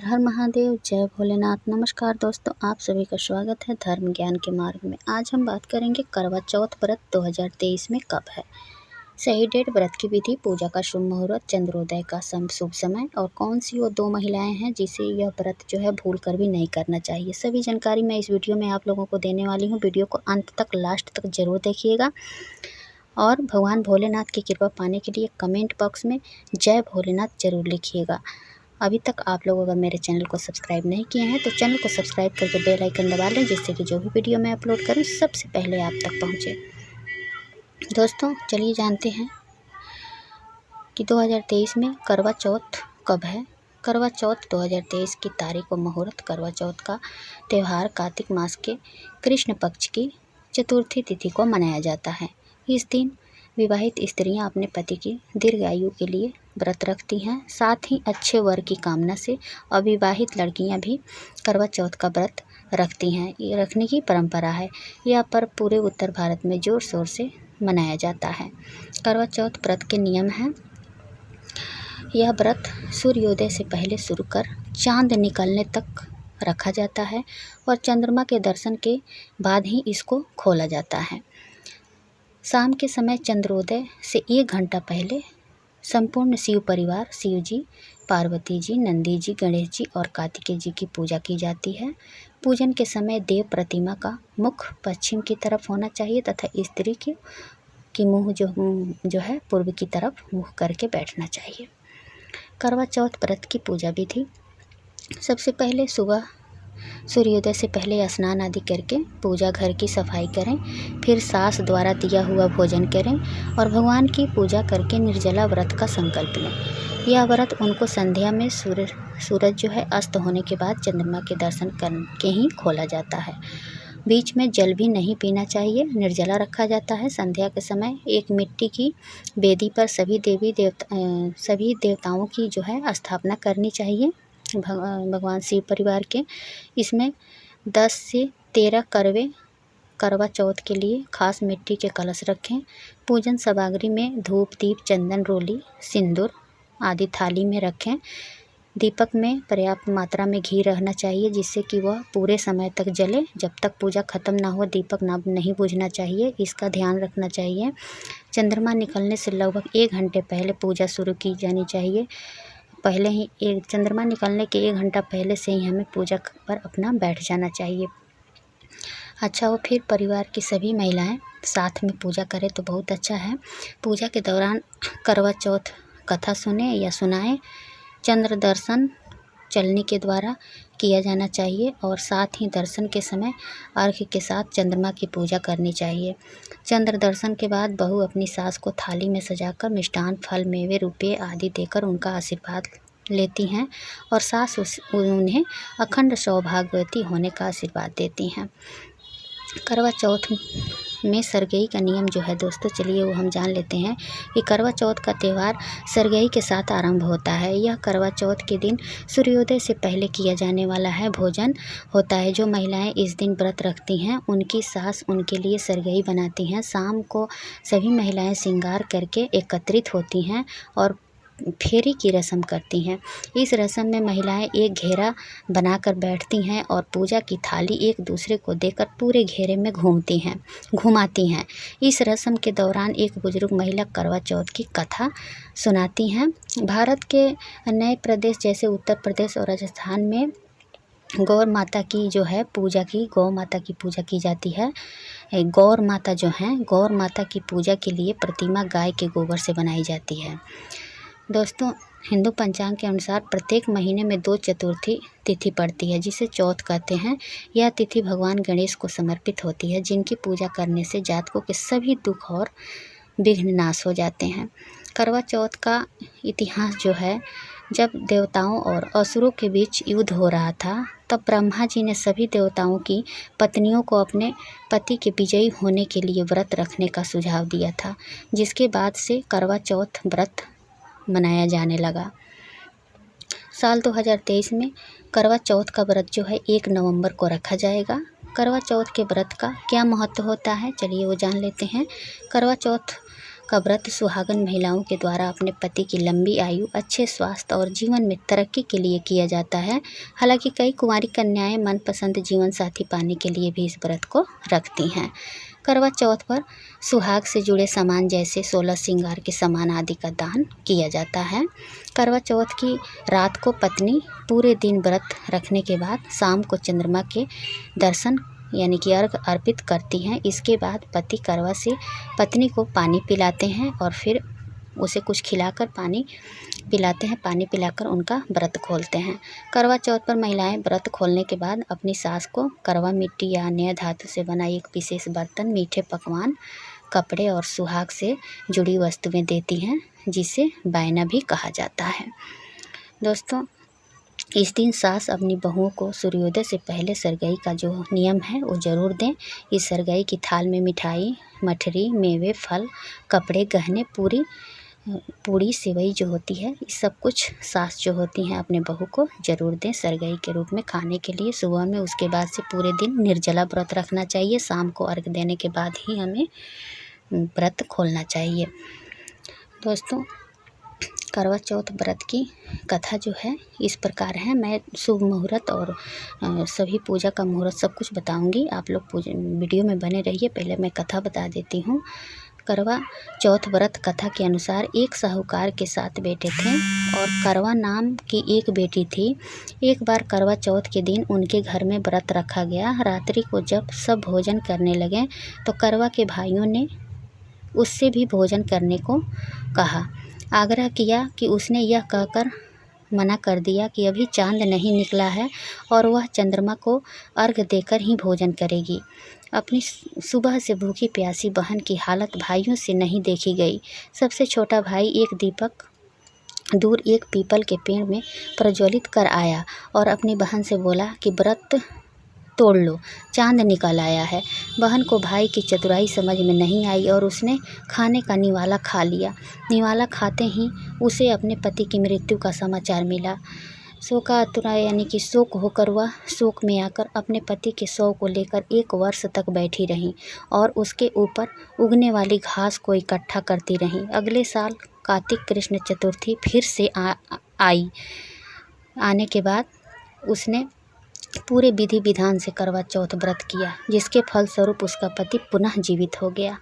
हर हर महादेव, जय भोलेनाथ। नमस्कार दोस्तों, आप सभी का स्वागत है धर्म ज्ञान के मार्ग में। आज हम बात करेंगे करवा चौथ व्रत 2023 में कब है, सही डेट, व्रत की विधि, पूजा का शुभ मुहूर्त, चंद्रोदय का शुभ समय और कौन सी वो 2 महिलाएं हैं जिसे यह व्रत जो है भूल कर भी नहीं करना चाहिए। सभी जानकारी मैं इस वीडियो में आप लोगों को देने वाली हूँ। वीडियो को अंत तक, लास्ट तक जरूर देखिएगा और भगवान भोलेनाथ की कृपा पाने के लिए कमेंट बॉक्स में जय भोलेनाथ जरूर लिखिएगा। अभी तक आप लोग अगर मेरे चैनल को सब्सक्राइब नहीं किए हैं तो चैनल को सब्सक्राइब करके बेल आइकन दबा लें, जिससे कि जो भी वीडियो मैं अपलोड करूं सबसे पहले आप तक पहुंचे। दोस्तों चलिए जानते हैं कि 2023 में करवा चौथ कब है। करवा चौथ 2023 की तारीख व मुहूर्त। करवा चौथ का त्यौहार कार्तिक मास के कृष्ण पक्ष की चतुर्थी तिथि को मनाया जाता है। इस दिन विवाहित स्त्रियां अपने पति की दीर्घायु के लिए व्रत रखती हैं। साथ ही अच्छे वर की कामना से अविवाहित लड़कियां भी करवा चौथ का व्रत रखती हैं। ये रखने की परंपरा है। यह पर्व पूरे उत्तर भारत में जोर शोर से मनाया जाता है। करवा चौथ व्रत के नियम हैं। यह व्रत सूर्योदय से पहले शुरू कर चांद निकलने तक रखा जाता है और चंद्रमा के दर्शन के बाद ही इसको खोला जाता है। शाम के समय चंद्रोदय से 1 घंटा पहले संपूर्ण शिव परिवार, शिव जी, पार्वती जी, नंदी जी, गणेश जी और कार्तिकेय जी की पूजा की जाती है। पूजन के समय देव प्रतिमा का मुख पश्चिम की तरफ होना चाहिए तथा स्त्री की मुंह जो है पूर्व की तरफ मुँह करके बैठना चाहिए। करवा चौथ व्रत की पूजा विधि। सबसे पहले सुबह सूर्योदय से पहले स्नान आदि करके पूजा घर की सफाई करें। फिर सास द्वारा दिया हुआ भोजन करें और भगवान की पूजा करके निर्जला व्रत का संकल्प लें। यह व्रत उनको संध्या में सूरज जो है अस्त होने के बाद चंद्रमा के दर्शन करके ही खोला जाता है। बीच में जल भी नहीं पीना चाहिए। निर्जला रखा जाता है। संध्या के समय एक मिट्टी की वेदी पर सभी देवताओं की जो है स्थापना करनी चाहिए। भगवान शिव परिवार के इसमें 10 से 13 करवा चौथ के लिए खास मिट्टी के कलश रखें। पूजन सामग्री में धूप, दीप, चंदन, रोली, सिंदूर आदि थाली में रखें। दीपक में पर्याप्त मात्रा में घी रहना चाहिए, जिससे कि वह पूरे समय तक जले। जब तक पूजा खत्म ना हो दीपक नहीं बुझना चाहिए, इसका ध्यान रखना चाहिए। चंद्रमा निकलने से लगभग 1 घंटे पहले पूजा शुरू की जानी चाहिए। पहले ही चंद्रमा निकलने के 1 घंटा पहले से ही हमें पूजा पर अपना बैठ जाना चाहिए। अच्छा हो फिर परिवार की सभी महिलाएं साथ में पूजा करें तो बहुत अच्छा है। पूजा के दौरान करवा चौथ कथा सुने या सुनाएं। चंद्र दर्शन चलनी के द्वारा किया जाना चाहिए और साथ ही दर्शन के समय अर्घ्य के साथ चंद्रमा की पूजा करनी चाहिए। चंद्र दर्शन के बाद बहू अपनी सास को थाली में सजाकर मिष्टान, फल, मेवे, रुपये आदि देकर उनका आशीर्वाद लेती हैं और सास उन्हें अखंड सौभाग्यवती होने का आशीर्वाद देती हैं। करवा चौथ में सरगई का नियम जो है दोस्तों, चलिए वो हम जान लेते हैं कि करवा चौथ का त्यौहार सरगई के साथ आरंभ होता है। यह करवा चौथ के दिन सूर्योदय से पहले किया जाने वाला है भोजन होता है। जो महिलाएं इस दिन व्रत रखती हैं उनकी सास उनके लिए सरगई बनाती हैं। शाम को सभी महिलाएं श्रृंगार करके एकत्रित होती हैं और फेरी की रस्म करती हैं। इस रस्म में महिलाएं एक घेरा बनाकर बैठती हैं और पूजा की थाली एक दूसरे को देकर पूरे घेरे में घुमाती हैं। इस रस्म के दौरान एक बुजुर्ग महिला करवा चौथ की कथा सुनाती हैं। भारत के नए प्रदेश जैसे उत्तर प्रदेश और राजस्थान में गौ माता की जो है गौ माता की पूजा की जाती है। गौर माता जो हैं, गौर माता की पूजा के लिए प्रतिमा गाय के गोबर से बनाई जाती है। दोस्तों हिंदू पंचांग के अनुसार प्रत्येक महीने में 2 चतुर्थी तिथि पड़ती है, जिसे चौथ कहते हैं। यह तिथि भगवान गणेश को समर्पित होती है, जिनकी पूजा करने से जातकों के सभी दुख और विघ्न नाश हो जाते हैं। करवा चौथ का इतिहास जो है, जब देवताओं और असुरों के बीच युद्ध हो रहा था, तब ब्रह्मा जी ने सभी देवताओं की पत्नियों को अपने पति के विजयी होने के लिए व्रत रखने का सुझाव दिया था, जिसके बाद से करवा चौथ व्रत मनाया जाने लगा। साल 2023 में करवा चौथ का व्रत जो है 1 नवंबर को रखा जाएगा। करवा चौथ के व्रत का क्या महत्व होता है, चलिए वो जान लेते हैं। करवा चौथ का व्रत सुहागन महिलाओं के द्वारा अपने पति की लंबी आयु, अच्छे स्वास्थ्य और जीवन में तरक्की के लिए किया जाता है। हालांकि कई कुंवारी कन्याएं मनपसंद जीवन साथी पाने के लिए भी इस व्रत को रखती हैं। करवा चौथ पर सुहाग से जुड़े सामान जैसे 16 श्रृंगार के सामान आदि का दान किया जाता है। करवा चौथ की रात को पत्नी पूरे दिन व्रत रखने के बाद शाम को चंद्रमा के दर्शन यानी कि अर्घ अर्पित करती हैं। इसके बाद पति करवा से पत्नी को पानी पिलाते हैं और फिर उसे कुछ खिलाकर पानी पिलाते हैं। पानी पिलाकर उनका व्रत खोलते हैं। करवा चौथ पर महिलाएं व्रत खोलने के बाद अपनी सास को करवा मिट्टी या अन्य धातु से बना एक विशेष बर्तन, मीठे पकवान, कपड़े और सुहाग से जुड़ी वस्तुएं देती हैं, जिसे बायना भी कहा जाता है। दोस्तों, इस दिन सास अपनी बहुओं को सूर्योदय से पहले सरगई का जो नियम है वो ज़रूर दें। इस सरगई की थाल में मिठाई, मठरी, मेवे, फल, कपड़े, गहने, पूड़ी, सेवई जो होती है, ये सब कुछ सास जो होती हैं अपने बहू को ज़रूर दें सरगई के रूप में खाने के लिए सुबह में। उसके बाद से पूरे दिन निर्जला व्रत रखना चाहिए। शाम को अर्घ देने के बाद ही हमें व्रत खोलना चाहिए। दोस्तों, करवा चौथ व्रत की कथा जो है इस प्रकार है। मैं शुभ मुहूर्त और सभी पूजा का मुहूर्त सब कुछ बताऊंगी। आप लोग वीडियो में बने रहिए। पहले मैं कथा बता देती हूँ। करवा चौथ व्रत कथा के अनुसार एक साहूकार के 7 बेटे थे और करवा नाम की एक बेटी थी। एक बार करवा चौथ के दिन उनके घर में व्रत रखा गया। रात्रि को जब सब भोजन करने लगे तो करवा के भाइयों ने उससे भी भोजन करने को कहा। आग्रह किया कि उसने यह कहकर मना कर दिया कि अभी चांद नहीं निकला है और वह चंद्रमा को अर्घ देकर ही भोजन करेगी। अपनी सुबह से भूखी प्यासी बहन की हालत भाइयों से नहीं देखी गई। सबसे छोटा भाई एक दीपक दूर एक पीपल के पेड़ में प्रज्वलित कर आया और अपनी बहन से बोला कि व्रत तोड़ लो, चांद निकल आया है। बहन को भाई की चतुराई समझ में नहीं आई और उसने खाने का निवाला खा लिया। निवाला खाते ही उसे अपने पति की मृत्यु का समाचार मिला। शोकातुरा यानी कि शोक होकर वह शोक में आकर अपने पति के शव को लेकर 1 वर्ष तक बैठी रहीं और उसके ऊपर उगने वाली घास को इकट्ठा करती रहीं। अगले साल कार्तिक कृष्ण चतुर्थी फिर से आने के बाद उसने पूरे विधि विधान से करवा चौथ व्रत किया, जिसके फलस्वरूप उसका पति पुनः जीवित हो गया।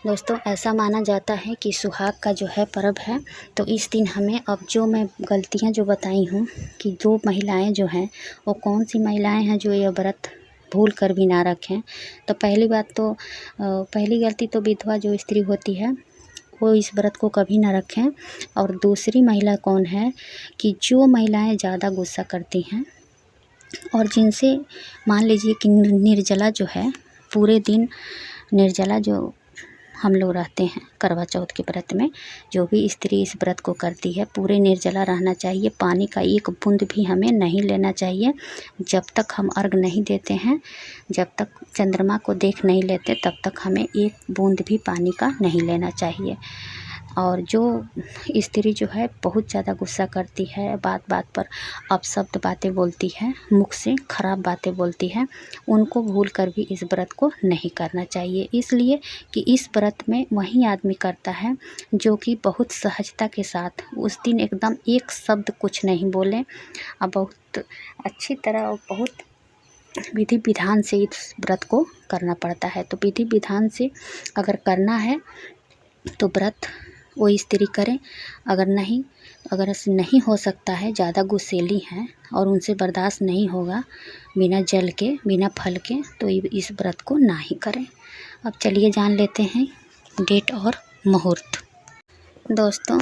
दोस्तों, ऐसा माना जाता है कि सुहाग का जो है पर्व है, तो इस दिन हमें अब जो मैं गलतियां जो बताई हूँ कि जो महिलाएं जो हैं वो कौन सी महिलाएं हैं जो यह व्रत भूल कर भी ना रखें। तो पहली गलती तो विधवा जो स्त्री होती है वो इस व्रत को कभी ना रखें। और दूसरी महिला कौन है कि जो महिलाएँ ज़्यादा गुस्सा करती हैं और जिनसे मान लीजिए कि निर्जला जो है पूरे दिन निर्जला जो हम लोग रहते हैं करवा चौथ के व्रत में, जो भी स्त्री इस व्रत को करती है पूरे निर्जला रहना चाहिए। पानी का एक बूंद भी हमें नहीं लेना चाहिए। जब तक हम अर्घ नहीं देते हैं, जब तक चंद्रमा को देख नहीं लेते, तब तक हमें एक बूंद भी पानी का नहीं लेना चाहिए। और जो स्त्री जो है बहुत ज़्यादा गुस्सा करती है, बात बात पर अपशब्द बातें बोलती है, मुख से खराब बातें बोलती है, उनको भूल कर भी इस व्रत को नहीं करना चाहिए। इसलिए कि इस व्रत में वही आदमी करता है जो कि बहुत सहजता के साथ उस दिन एकदम एक शब्द कुछ नहीं बोले और बहुत अच्छी तरह और बहुत विधि विधान से इस व्रत को करना पड़ता है। तो विधि विधान से अगर करना है तो व्रत वो स्त्री करें। अगर ऐसे नहीं हो सकता है, ज़्यादा गुस्सैली हैं और उनसे बर्दाश्त नहीं होगा बिना जल के बिना फल के, तो इस व्रत को ना ही करें। अब चलिए जान लेते हैं डेट और मुहूर्त। दोस्तों,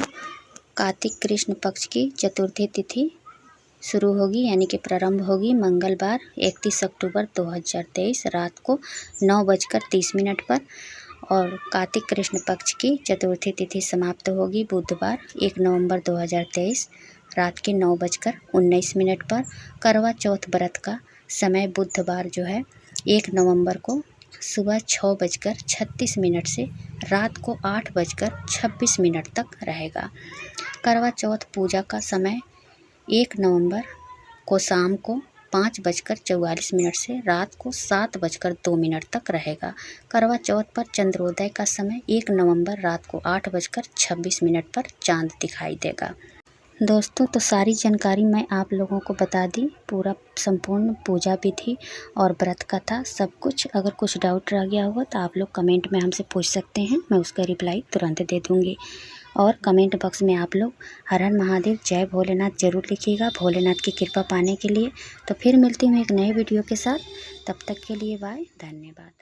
कार्तिक कृष्ण पक्ष की चतुर्थी तिथि शुरू होगी यानी कि प्रारंभ होगी मंगलवार 31 अक्टूबर 2023 रात को 9:30 पर और कार्तिक कृष्ण पक्ष की चतुर्थी तिथि समाप्त होगी बुधवार 1 नवंबर 2023 रात के 9:19 पर। करवा चौथ व्रत का समय बुधवार जो है 1 नवंबर को सुबह 6:36 से रात को 8:26 तक रहेगा। करवा चौथ पूजा का समय 1 नवंबर को शाम को 5:44 से रात को 7:02 तक रहेगा। करवा चौथ पर चंद्रोदय का समय 1 नवंबर रात को 8:26 पर चांद दिखाई देगा। दोस्तों, तो सारी जानकारी मैं आप लोगों को बता दी, पूरा संपूर्ण पूजा विधि और व्रत कथा सब कुछ। अगर कुछ डाउट रह गया होगा तो आप लोग कमेंट में हमसे पूछ सकते हैं, मैं उसका रिप्लाई तुरंत दे दूँगी। और कमेंट बॉक्स में आप लोग हर हर महादेव, जय भोलेनाथ ज़रूर लिखिएगा भोलेनाथ की कृपा पाने के लिए। तो फिर मिलती हूँ एक नए वीडियो के साथ, तब तक के लिए बाय, धन्यवाद।